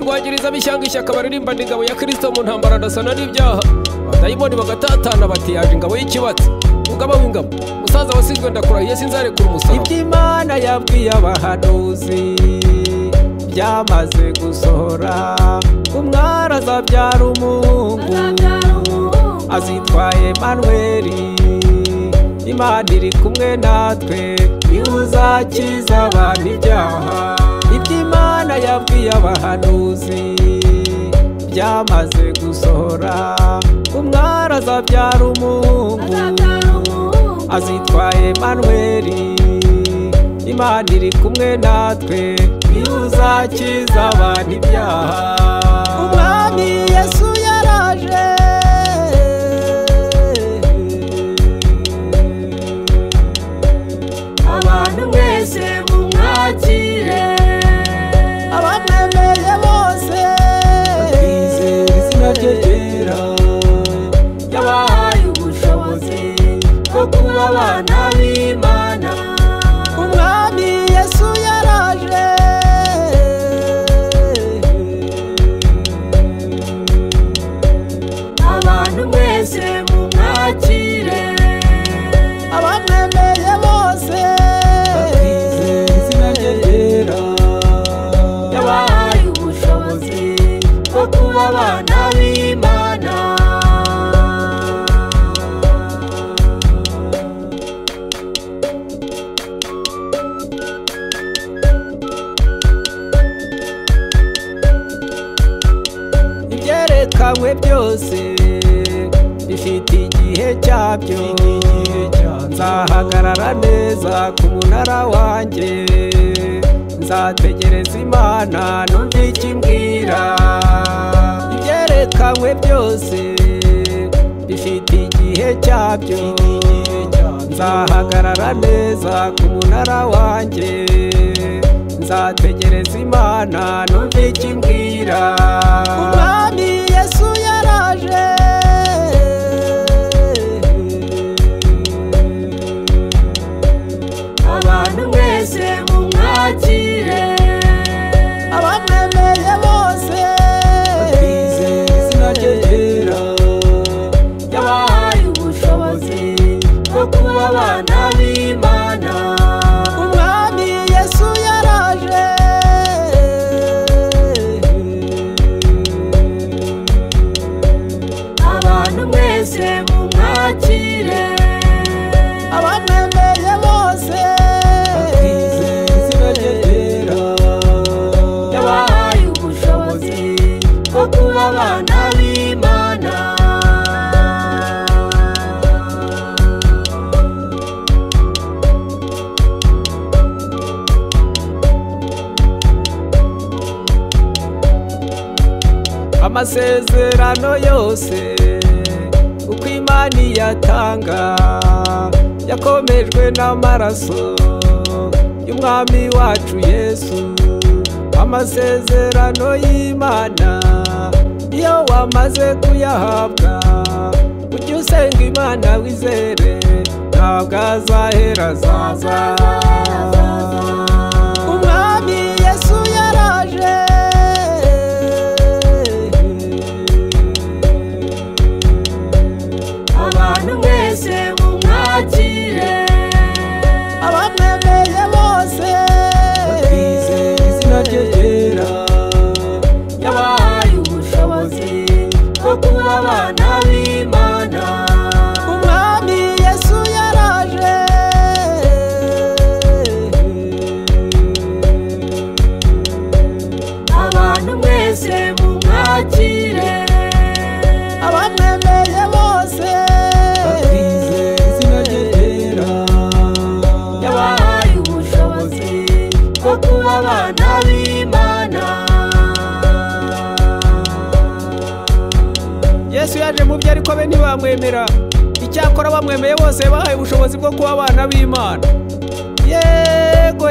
rwagiriza bishyanga ishyaka baririmba ingabo ya Kristo mu ntambara ndasana n'ibyaha abadayimoni bagatatana bati yaje ingabo y'ikibatsi mugaba w'ingabo musaza wasizwe ndakurahiye sinzarekura umusaraba iby'Imana yabwiye abahanuzi byamaze gusohora umwari azabyara umuhungu azitwa Emmanuel Imana iri kumwe natwe niuzakiza abantu ibyaha iby'Imana yabwiye abahanuzi byamaze gusohora umwari azabyara umuhungu azitwa Emmanuel Imana iri kumwe natwe niuzakiza abantu ibyaha umwami Yesu yaraje abantu mwese mumwakire abamwemeye bose bakizera izina rye ryera yabahaye ubushobozi bwo kuba abana b'Imana umwami Yesu yaraje abantu mwese mumwakire abamwemeye bose bakizera izina rye ryera yabahaye ubushobozi bwo kuba abana b'Imana ibyerekanwe byose bifite igihe cyabyo nzahagarara neza ku munara wanjye nzategereza Imana numva icyo imbwira ibyerekanwe byose bifite igihe cyabyo nzahagarara neza ku munara wanjye nzategereza Imana numva icyo imbwira umwami Yesu yaraje abantu mwese mumwakire abamwemeye bose bakizera izina rye ryera yabahaye ubushobozi bwo kuba abana b'Imana umwami Yesu yaraje abantu mwese mumwakire abamwemeye bose bakizera izina rye ryera yabahaye ubushobozi bwo kuba abana b'Imana amasezerano yose uko Imana iyatanga yakomejwe n'amaraso y'umwami wacu Yesu amasezerano y'Imana iyo wamaze kuyahabwa ujye usenga Imana wizere ntabwo azahera azaza umwami Yesu yaraje abantu mwese mumwakire abamwemeye bose bakizera izina rye ryera yabahaye ubushobozi bwo kuba abana b'Imana umwami Yesu yaraje abantu mwese mumwakire abamwemeye bose bakizera izina rye ryera yabahaye ubushobozi bwo kuba abana b'Imana Yesu yaje mu byo ariko be ntibamwemera icyakora bamwemeye bose bahaye ubushobozi bwo kuba abana b'Imana yego